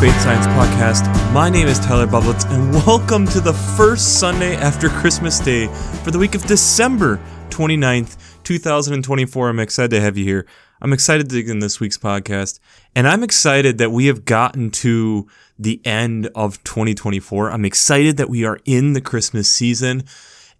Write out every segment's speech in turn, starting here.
Faith Science Podcast. My name is Tyler Bublitz, and welcome to the first Sunday after Christmas Day for the week of December 29th, 2024. I'm excited to have you here. I'm excited to dig in this week's podcast, and I'm excited that we have gotten to the end of 2024. I'm excited that we are in the Christmas season,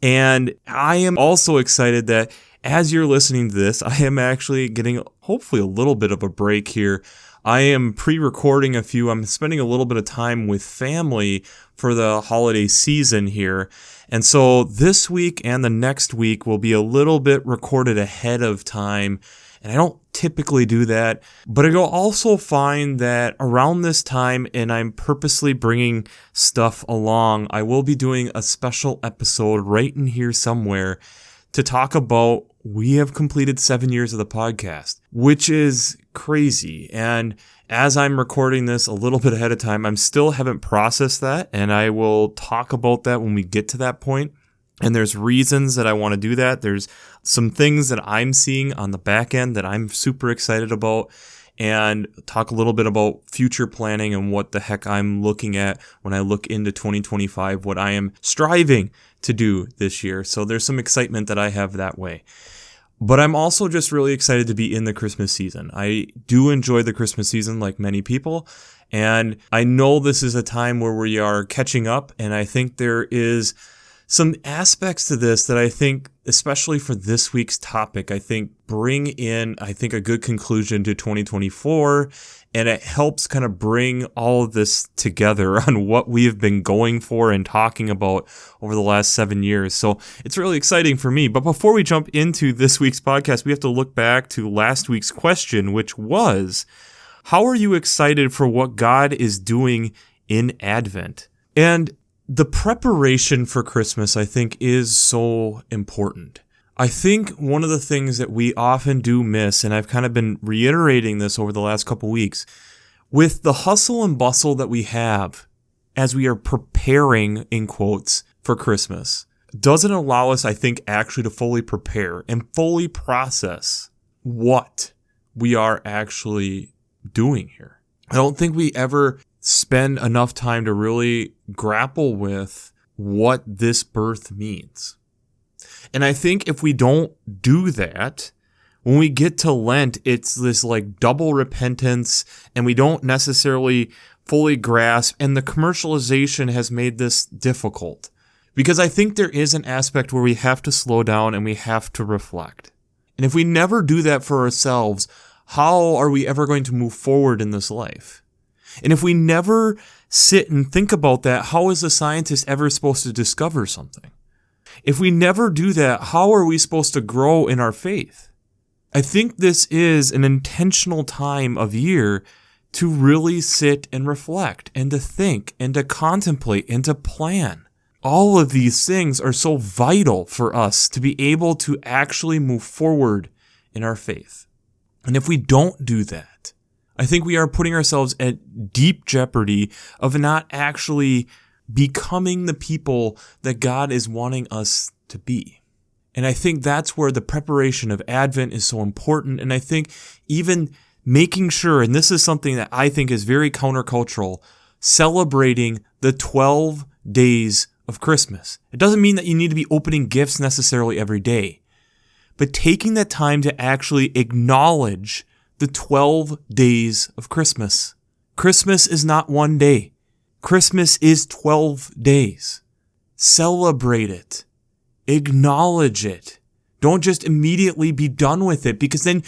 and I am also excited that as you're listening to this, I am actually getting hopefully a little bit of a break here. I am pre-recording I'm spending a little bit of time with family for the holiday season here. And so this week and the next week will be a little bit recorded ahead of time. And I don't typically do that, but you'll also find that around this time, and I'm purposely bringing stuff along, I will be doing a special episode right in here somewhere to talk about we have completed 7 years of the podcast, which is crazy. And as I'm recording this a little bit ahead of time, I'm still haven't processed that, and I will talk about that when we get to that point. And there's reasons that I want to do that. There's some things that I'm seeing on the back end that I'm super excited about, and talk a little bit about future planning and what the heck I'm looking at when I look into 2025, what I am striving to do this year. So there's some excitement that I have that way. But I'm also just really excited to be in the Christmas season. I do enjoy the Christmas season like many people, and I know this is a time where we are catching up, and I think there is some aspects to this that I think, especially for this week's topic, I think bring in, a good conclusion to 2024, and it helps kind of bring all of this together on what we have been going for and talking about over the last 7 years. So it's really exciting for me. But before we jump into this week's podcast, we have to look back to last week's question, which was, how are you excited for what God is doing in Advent? And the preparation for Christmas, I think, is so important. I think one of the things that we often do miss, and I've kind of been reiterating this over the last couple weeks, with the hustle and bustle that we have as we are preparing, in quotes, for Christmas, doesn't allow us, I think, actually to fully prepare and fully process what we are actually doing here. I don't think we ever spend enough time to really grapple with what this birth means. And I think if we don't do that, when we get to Lent, it's this like double repentance, and we don't necessarily fully grasp, and the commercialization has made this difficult. Because I think there is an aspect where we have to slow down and we have to reflect. And if we never do that for ourselves, how are we ever going to move forward in this life? And if we never sit and think about that, how is a scientist ever supposed to discover something? If we never do that, how are we supposed to grow in our faith? I think this is an intentional time of year to really sit and reflect and to think and to contemplate and to plan. All of these things are so vital for us to be able to actually move forward in our faith. And if we don't do that, I think we are putting ourselves at deep jeopardy of not actually becoming the people that God is wanting us to be. And I think that's where the preparation of Advent is so important. And I think even making sure, and this is something that I think is very countercultural, celebrating the 12 days of Christmas. It doesn't mean that you need to be opening gifts necessarily every day, but taking that time to actually acknowledge the 12 days of Christmas. Christmas is not one day. Christmas is 12 days. Celebrate it. Acknowledge it. Don't just immediately be done with it, because then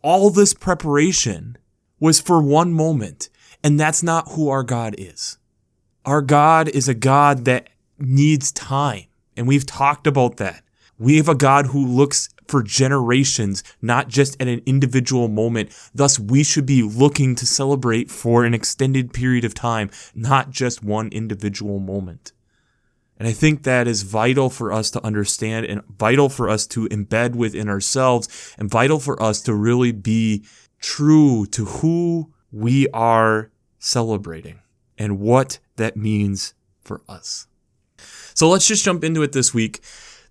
all this preparation was for one moment, and that's not who our God is. Our God is a God that needs time, and we've talked about that. We have a God who looks for generations, not just at an individual moment. Thus, we should be looking to celebrate for an extended period of time, not just one individual moment. And I think that is vital for us to understand, and vital for us to embed within ourselves, and vital for us to really be true to who we are celebrating and what that means for us. So let's just jump into it this week.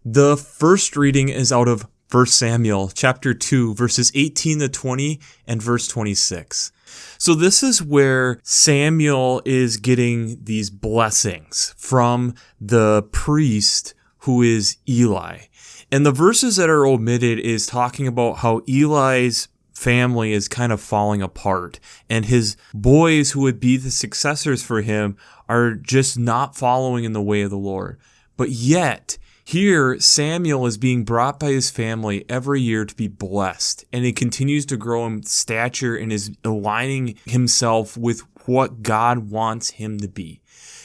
The first reading is out of 1 Samuel chapter 2, verses 18 to 20 and verse 26. So this is where Samuel is getting these blessings from the priest who is Eli. And the verses that are omitted is talking about how Eli's family is kind of falling apart, and his boys who would be the successors for him are just not following in the way of the Lord. But yet, here Samuel is being brought by his family every year to be blessed, and he continues to grow in stature and is aligning himself with what God wants him to be.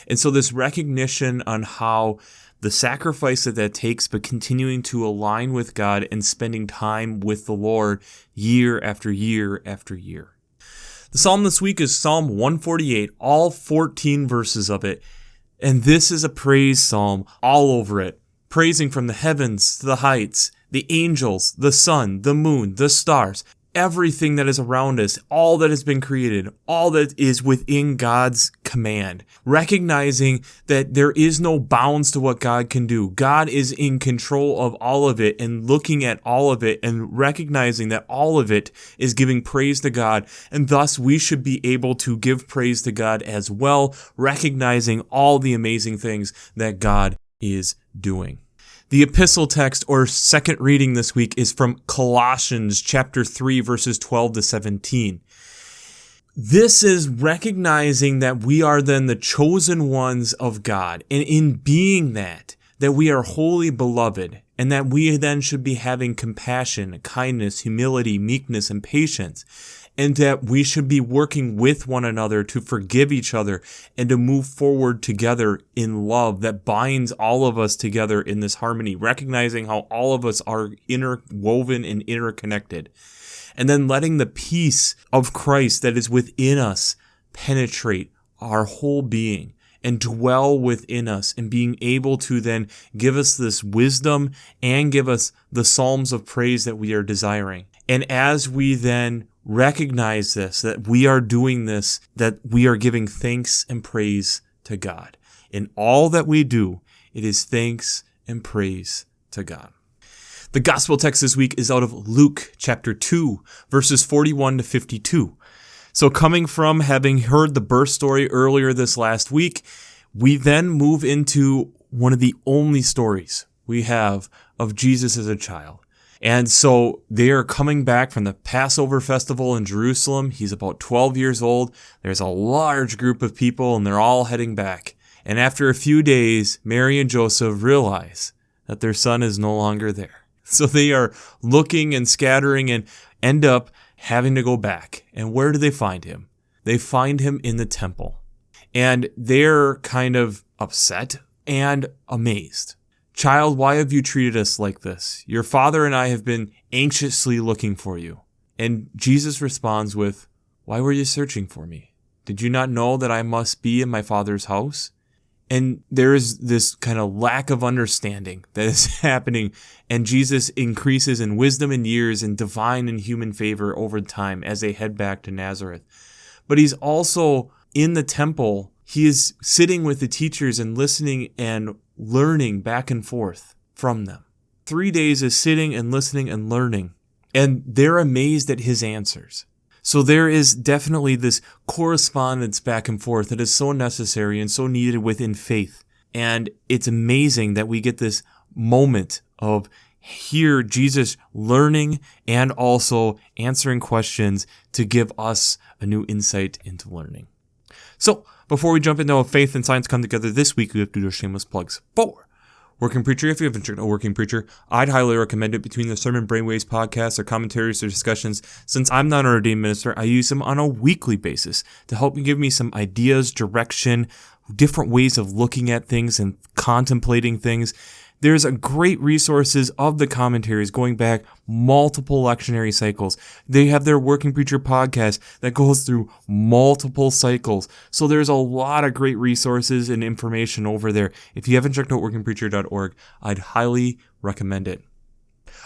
And so this recognition on how the sacrifice that takes, but continuing to align with God and spending time with the Lord year after year after year. The psalm this week is Psalm 148, all 14 verses of it. And this is a praise psalm all over it, praising from the heavens to the heights, the angels, the sun, the moon, the stars, everything that is around us, all that has been created, all that is within God's command, recognizing that there is no bounds to what God can do. God is in control of all of it, and looking at all of it and recognizing that all of it is giving praise to God, and thus we should be able to give praise to God as well, recognizing all the amazing things that God is doing. The epistle text or second reading this week is from Colossians chapter 3, verses 12 to 17. This is recognizing that we are then the chosen ones of God, and in being that we are wholly beloved, and that we then should be having compassion, kindness, humility, meekness, and patience, and that we should be working with one another to forgive each other and to move forward together in love that binds all of us together in this harmony, recognizing how all of us are interwoven and interconnected. And then letting the peace of Christ that is within us penetrate our whole being and dwell within us, and being able to then give us this wisdom and give us the psalms of praise that we are desiring. And as we then recognize this, that we are doing this, that we are giving thanks and praise to God. In all that we do, it is thanks and praise to God. The gospel text this week is out of Luke chapter 2, verses 41 to 52. So coming from having heard the birth story earlier this last week, we then move into one of the only stories we have of Jesus as a child. And so they are coming back from the Passover festival in Jerusalem. He's about 12 years old. There's a large group of people, and they're all heading back. And after a few days, Mary and Joseph realize that their son is no longer there. So they are looking and scattering and end up having to go back. And where do they find him? They find him in the temple. And they're kind of upset and amazed. Child, why have you treated us like this? Your father and I have been anxiously looking for you. And Jesus responds with, why were you searching for me? Did you not know that I must be in my Father's house? And there is this kind of lack of understanding that is happening, and Jesus increases in wisdom and years and divine and human favor over time as they head back to Nazareth. But he's also in the temple. He is sitting with the teachers and listening and learning back and forth from them. 3 days is sitting and listening and learning, and they're amazed at his answers. So there is definitely this correspondence back and forth that is so necessary and so needed within faith. And it's amazing that we get this moment of here Jesus learning and also answering questions to give us a new insight into learning. So before we jump into how faith and science come together this week, we have to do shameless plugs for Working Preacher. If you haven't checked out Working Preacher, I'd highly recommend it. Between the Sermon Brainwaves podcasts, or commentaries, or discussions, since I'm not an ordained minister, I use them on a weekly basis to help give me some ideas, direction, different ways of looking at things and contemplating things. There's a great resources of the commentaries going back multiple lectionary cycles. They have their Working Preacher podcast that goes through multiple cycles. So there's a lot of great resources and information over there. If you haven't checked out workingpreacher.org, I'd highly recommend it.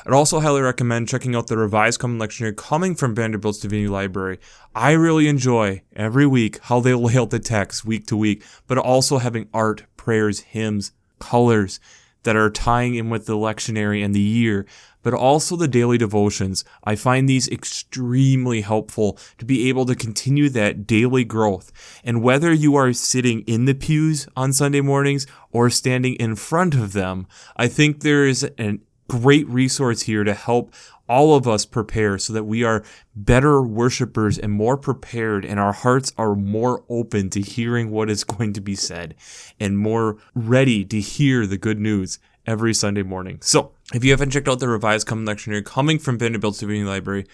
I'd also highly recommend checking out the Revised Common Lectionary coming from Vanderbilt's Divinity Library. I really enjoy every week how they lay out the text week to week, but also having art, prayers, hymns, colors, that are tying in with the lectionary and the year, but also the daily devotions. I find these extremely helpful to be able to continue that daily growth. And whether you are sitting in the pews on Sunday mornings or standing in front of them, I think there is a great resource here to help all of us prepare so that we are better worshipers and more prepared, and our hearts are more open to hearing what is going to be said and more ready to hear the good news every Sunday morning. So if you haven't checked out the Revised Common Lectionary coming from Vanderbilt's Divinity Library,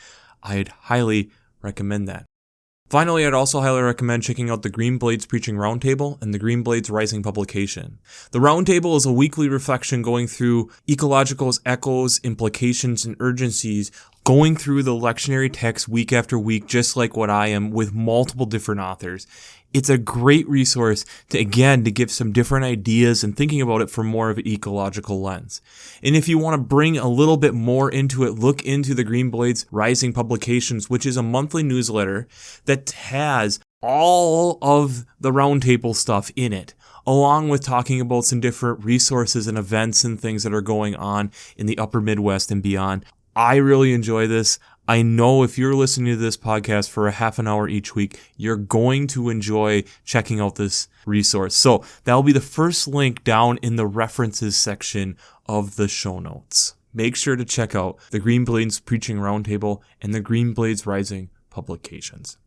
I'd highly recommend that. Finally, I'd also highly recommend checking out the Green Blades Preaching Roundtable and the Green Blades Rising publication. The Roundtable is a weekly reflection going through ecologicals, echoes, implications, and urgencies, going through the lectionary text week after week, just like what I am, with multiple different authors. It's a great resource to give some different ideas and thinking about it from more of an ecological lens. And if you want to bring a little bit more into it, look into the Green Blades Rising publications, which is a monthly newsletter that has all of the roundtable stuff in it, along with talking about some different resources and events and things that are going on in the upper Midwest and beyond. I really enjoy this. I know if you're listening to this podcast for a half an hour each week, you're going to enjoy checking out this resource. So that'll be the first link down in the references section of the show notes. Make sure to check out the Green Blades Preaching Roundtable and the Green Blades Rising publications.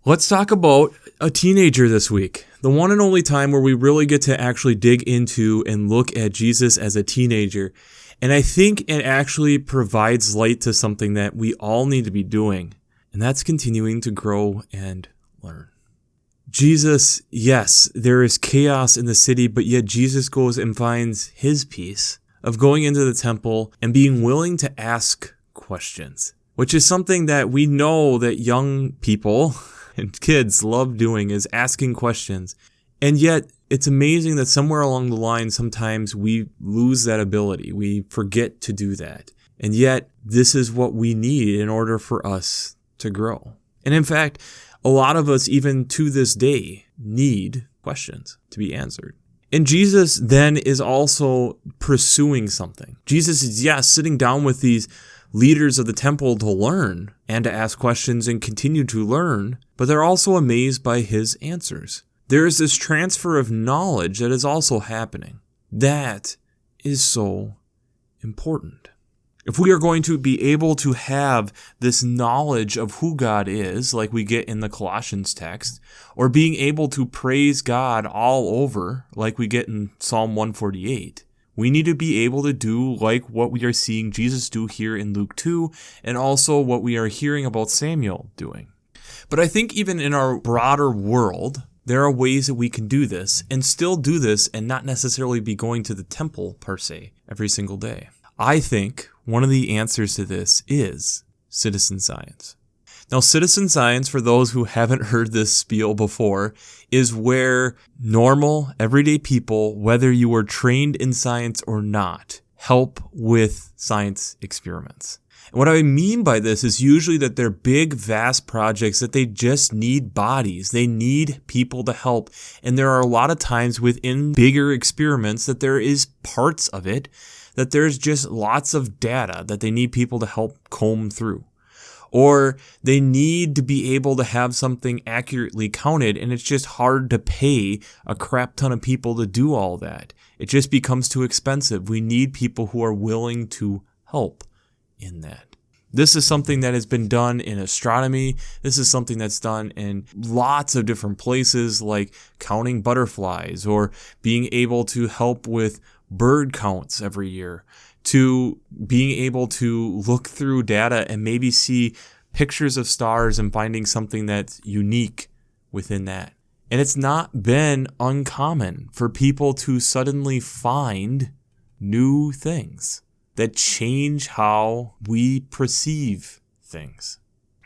Let's talk about a teenager this week. The one and only time where we really get to actually dig into and look at Jesus as a teenager. And I think it actually provides light to something that we all need to be doing, and that's continuing to grow and learn. Jesus, yes, there is chaos in the city, but yet Jesus goes and finds his peace of going into the temple and being willing to ask questions, which is something that we know that young people and kids love doing, is asking questions. And yet, it's amazing that somewhere along the line, sometimes we lose that ability. We forget to do that. And yet, this is what we need in order for us to grow. And in fact, a lot of us, even to this day, need questions to be answered. And Jesus then is also pursuing something. Jesus is, yes, sitting down with these leaders of the temple to learn and to ask questions and continue to learn, but they're also amazed by his answers. There is this transfer of knowledge that is also happening. That is so important. If we are going to be able to have this knowledge of who God is, like we get in the Colossians text, or being able to praise God all over, like we get in Psalm 148, we need to be able to do like what we are seeing Jesus do here in Luke 2, and also what we are hearing about Samuel doing. But I think even in our broader world, there are ways that we can do this and still do this and not necessarily be going to the temple per se every single day. I think one of the answers to this is citizen science. Now, citizen science, for those who haven't heard this spiel before, is where normal, everyday people, whether you were trained in science or not, help with science experiments. And what I mean by this is usually that they're big, vast projects that they just need bodies. They need people to help. And there are a lot of times within bigger experiments that there is parts of it that there's just lots of data that they need people to help comb through. Or they need to be able to have something accurately counted, and it's just hard to pay a crap ton of people to do all that. It just becomes too expensive. We need people who are willing to help in that. This is something that has been done in astronomy. This is something that's done in lots of different places, like counting butterflies or being able to help with bird counts every year, to being able to look through data and maybe see pictures of stars and finding something that's unique within that. And it's not been uncommon for people to suddenly find new things that change how we perceive things.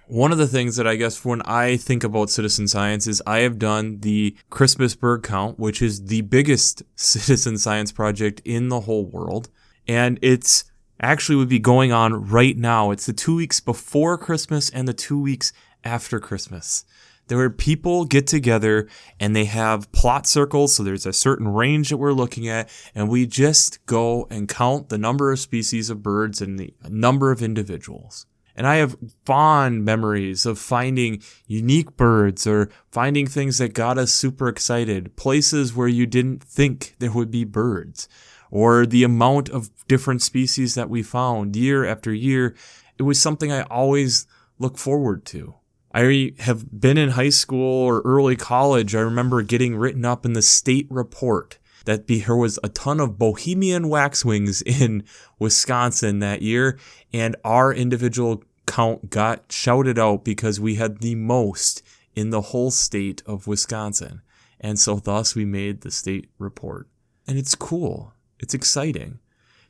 One of the things that I guess when I think about citizen science is I have done the Christmas bird count, which is the biggest citizen science project in the whole world. And it's actually would be going on right now. It's the 2 weeks before Christmas and the 2 weeks after Christmas where people get together and they have plot circles, so there's a certain range that we're looking at, and we just go and count the number of species of birds and the number of individuals. And I have fond memories of finding unique birds or finding things that got us super excited, places where you didn't think there would be birds, or the amount of different species that we found year after year. It was something I always look forward to. I have been in high school or early college. I remember getting written up in the state report that there was a ton of Bohemian waxwings in Wisconsin that year, and our individual count got shouted out because we had the most in the whole state of Wisconsin. And so thus we made the state report. And it's cool. It's exciting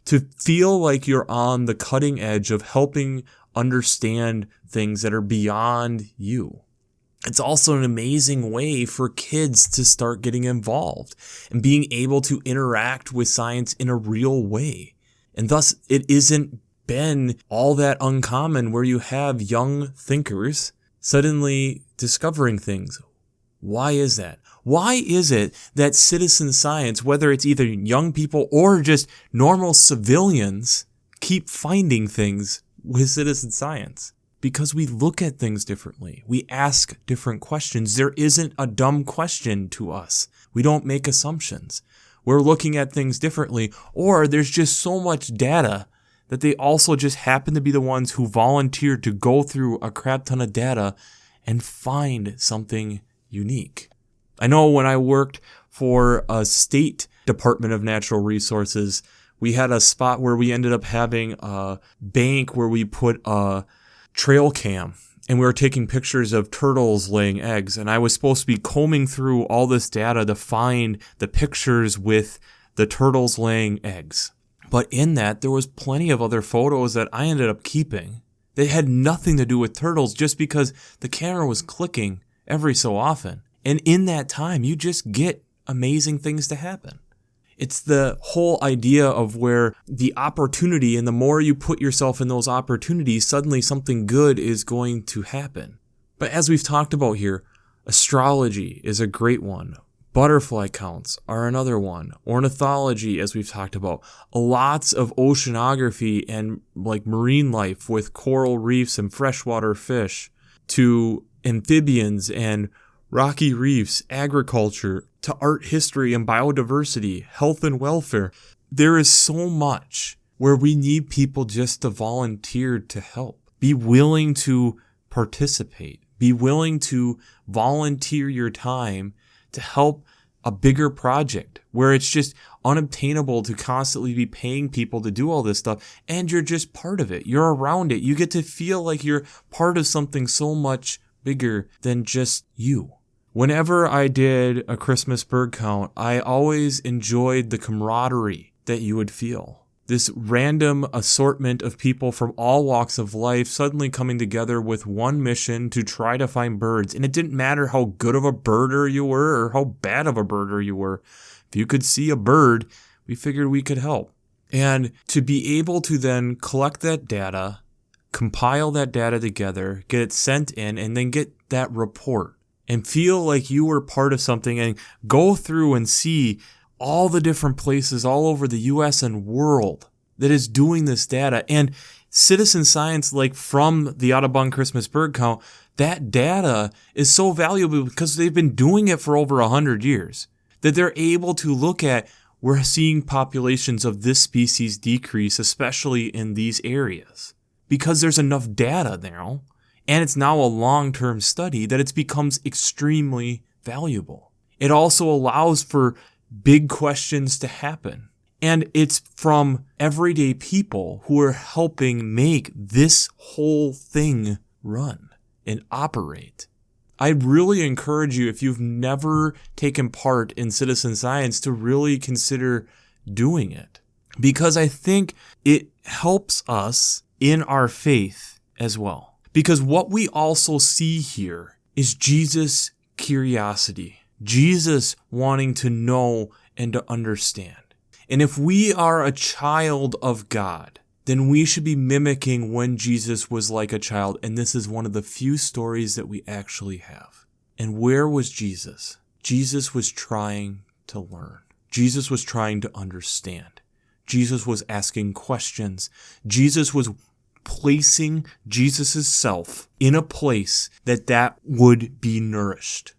to feel like you're on the cutting edge of helping understand things that are beyond you. It's also an amazing way for kids to start getting involved and being able to interact with science in a real way. And thus, it isn't been all that uncommon where you have young thinkers suddenly discovering things. Why is that? Why is it that citizen science, whether it's either young people or just normal civilians, keep finding things with citizen science? Because we look at things differently. We ask different questions. There isn't a dumb question to us. We don't make assumptions. We're looking at things differently, or there's just so much data that they also just happen to be the ones who volunteered to go through a crap ton of data and find something unique. I know when I worked for a state Department of Natural Resources, we had a spot where we ended up having a bank where we put a trail cam, and we were taking pictures of turtles laying eggs, and I was supposed to be combing through all this data to find the pictures with the turtles laying eggs. But in that, there was plenty of other photos that I ended up keeping. They had nothing to do with turtles, just because the camera was clicking every so often. And in that time, you just get amazing things to happen. It's the whole idea of where the opportunity, and the more you put yourself in those opportunities, suddenly something good is going to happen. But as we've talked about here, astrology is a great one. Butterfly counts are another one. Ornithology, as we've talked about. Lots of oceanography and like marine life with coral reefs and freshwater fish, to amphibians and rocky reefs, agriculture, to art history and biodiversity, health and welfare. There is so much where we need people just to volunteer to help. Be willing to participate. Be willing to volunteer your time to help a bigger project where it's just unobtainable to constantly be paying people to do all this stuff, and you're just part of it. You're around it. You get to feel like you're part of something so much bigger than just you. Whenever I did a Christmas bird count, I always enjoyed the camaraderie that you would feel. This random assortment of people from all walks of life suddenly coming together with one mission to try to find birds. And it didn't matter how good of a birder you were or how bad of a birder you were. If you could see a bird, we figured we could help. And to be able to then collect that data, compile that data together, get it sent in, and then get that report and feel like you were part of something and go through and see all the different places all over the US and world that is doing this data. And citizen science, like from the Audubon Christmas bird count, that data is so valuable because they've been doing it for over 100 years that they're able to look at, we're seeing populations of this species decrease, especially in these areas, because there's enough data now. And it's now a long-term study that it becomes extremely valuable. It also allows for big questions to happen. And it's from everyday people who are helping make this whole thing run and operate. I really encourage you, if you've never taken part in citizen science, to really consider doing it. Because I think it helps us in our faith as well. Because what we also see here is Jesus' curiosity, Jesus wanting to know and to understand. And if we are a child of God, then we should be mimicking when Jesus was like a child. And this is one of the few stories that we actually have. And where was Jesus? Jesus was trying to learn. Jesus was trying to understand. Jesus was asking questions. Jesus was placing Jesus' self in a place that would be nourished.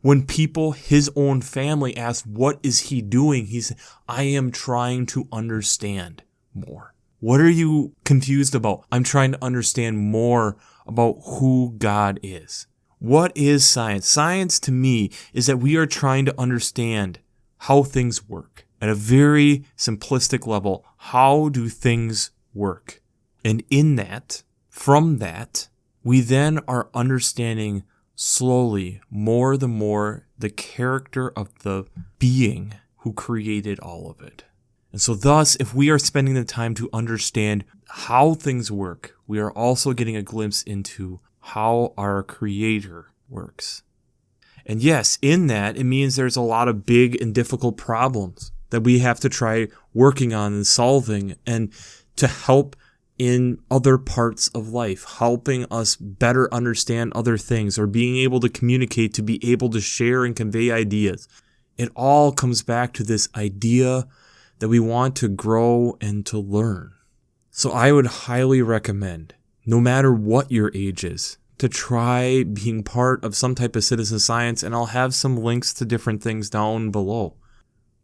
When people, his own family, asked, what is he doing? He said, I am trying to understand more. What are you confused about? I'm trying to understand more about who God is. What is science? Science to me is that we are trying to understand how things work. At a very simplistic level, how do things work? And in that, from that, we then are understanding slowly, more the character of the being who created all of it. And so thus, if we are spending the time to understand how things work, we are also getting a glimpse into how our Creator works. And yes, in that, it means there's a lot of big and difficult problems that we have to try working on and solving, and to help in other parts of life, helping us better understand other things, or being able to communicate, to be able to share and convey ideas. It all comes back to this idea that we want to grow and to learn. So I would highly recommend, no matter what your age is, to try being part of some type of citizen science, and I'll have some links to different things down below.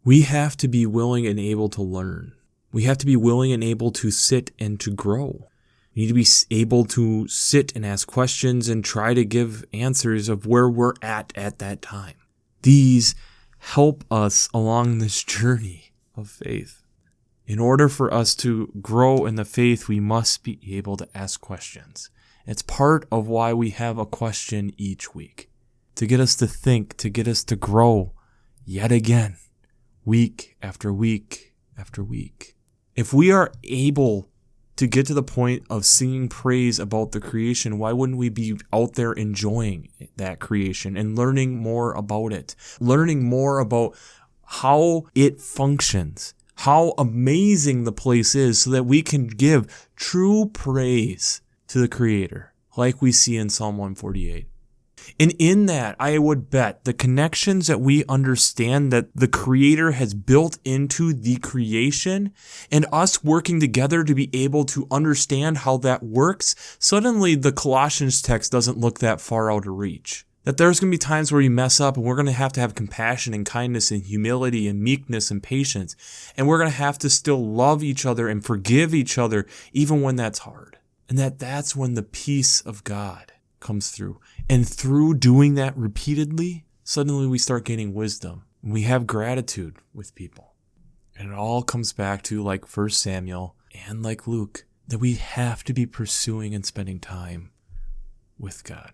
We have to be willing and able to learn. We have to be willing and able to sit and to grow. We need to be able to sit and ask questions and try to give answers of where we're at that time. These help us along this journey of faith. In order for us to grow in the faith, we must be able to ask questions. It's part of why we have a question each week, to get us to think, to get us to grow yet again, week after week after week. If we are able to get to the point of singing praise about the creation, why wouldn't we be out there enjoying that creation and learning more about it, learning more about how it functions, how amazing the place is, so that we can give true praise to the Creator, like we see in Psalm 148. And in that, I would bet the connections that we understand that the Creator has built into the creation, and us working together to be able to understand how that works, suddenly the Colossians text doesn't look that far out of reach. That there's going to be times where you mess up, and we're going to have compassion and kindness and humility and meekness and patience. And we're going to have to still love each other and forgive each other even when that's hard. And that's when the peace of God comes through. And through doing that repeatedly, suddenly we start gaining wisdom. And we have gratitude with people. And it all comes back to, like 1 Samuel and like Luke, that we have to be pursuing and spending time with God.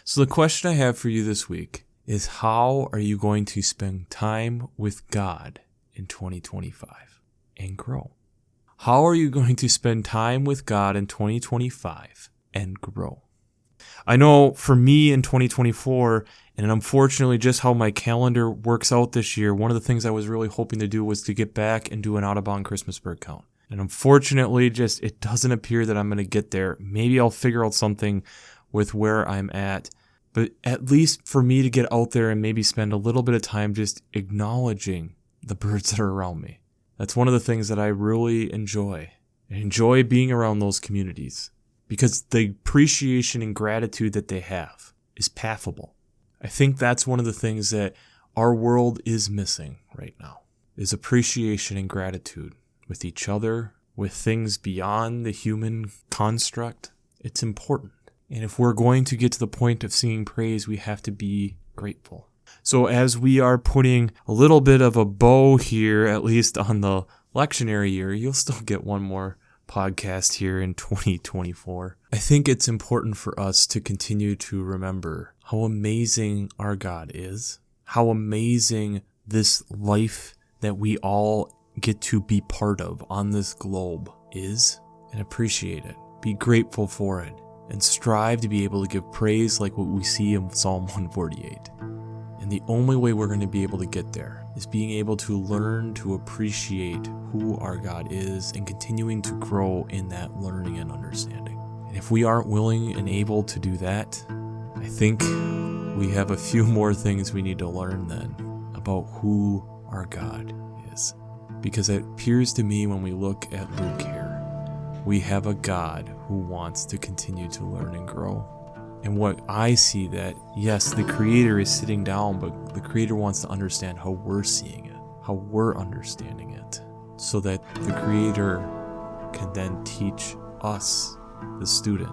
So the question I have for you this week is, how are you going to spend time with God in 2025 and grow? How are you going to spend time with God in 2025 and grow? I know for me in 2024, and unfortunately just how my calendar works out this year, one of the things I was really hoping to do was to get back and do an out-of-bound Christmas bird count. And unfortunately, it doesn't appear that I'm going to get there. Maybe I'll figure out something with where I'm at. But at least for me to get out there and maybe spend a little bit of time just acknowledging the birds that are around me. That's one of the things that I really enjoy. I enjoy being around those communities, because the appreciation and gratitude that they have is palpable. I think that's one of the things that our world is missing right now, is appreciation and gratitude with each other, with things beyond the human construct. It's important. And if we're going to get to the point of singing praise, we have to be grateful. So as we are putting a little bit of a bow here, at least on the lectionary year, you'll still get one more podcast here in 2024. I think it's important for us to continue to remember how amazing our God is, how amazing this life that we all get to be part of on this globe is, and appreciate it. Be grateful for it, and strive to be able to give praise like what we see in Psalm 148. And the only way we're going to be able to get there is being able to learn to appreciate who our God is and continuing to grow in that learning and understanding. And if we aren't willing and able to do that, I think we have a few more things we need to learn then about who our God is. Because it appears to me when we look at Luke here, we have a God who wants to continue to learn and grow. And what I see that, yes, the Creator is sitting down, but the Creator wants to understand how we're seeing it, how we're understanding it, so that the Creator can then teach us, the student,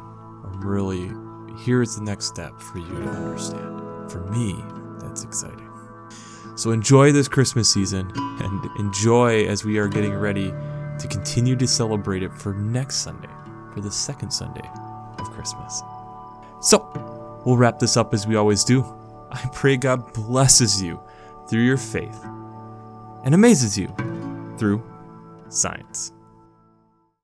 really, here's the next step for you to understand. For me, that's exciting. So enjoy this Christmas season, and enjoy as we are getting ready to continue to celebrate it for next Sunday, for the second Sunday of Christmas. So, we'll wrap this up as we always do. I pray God blesses you through your faith and amazes you through science.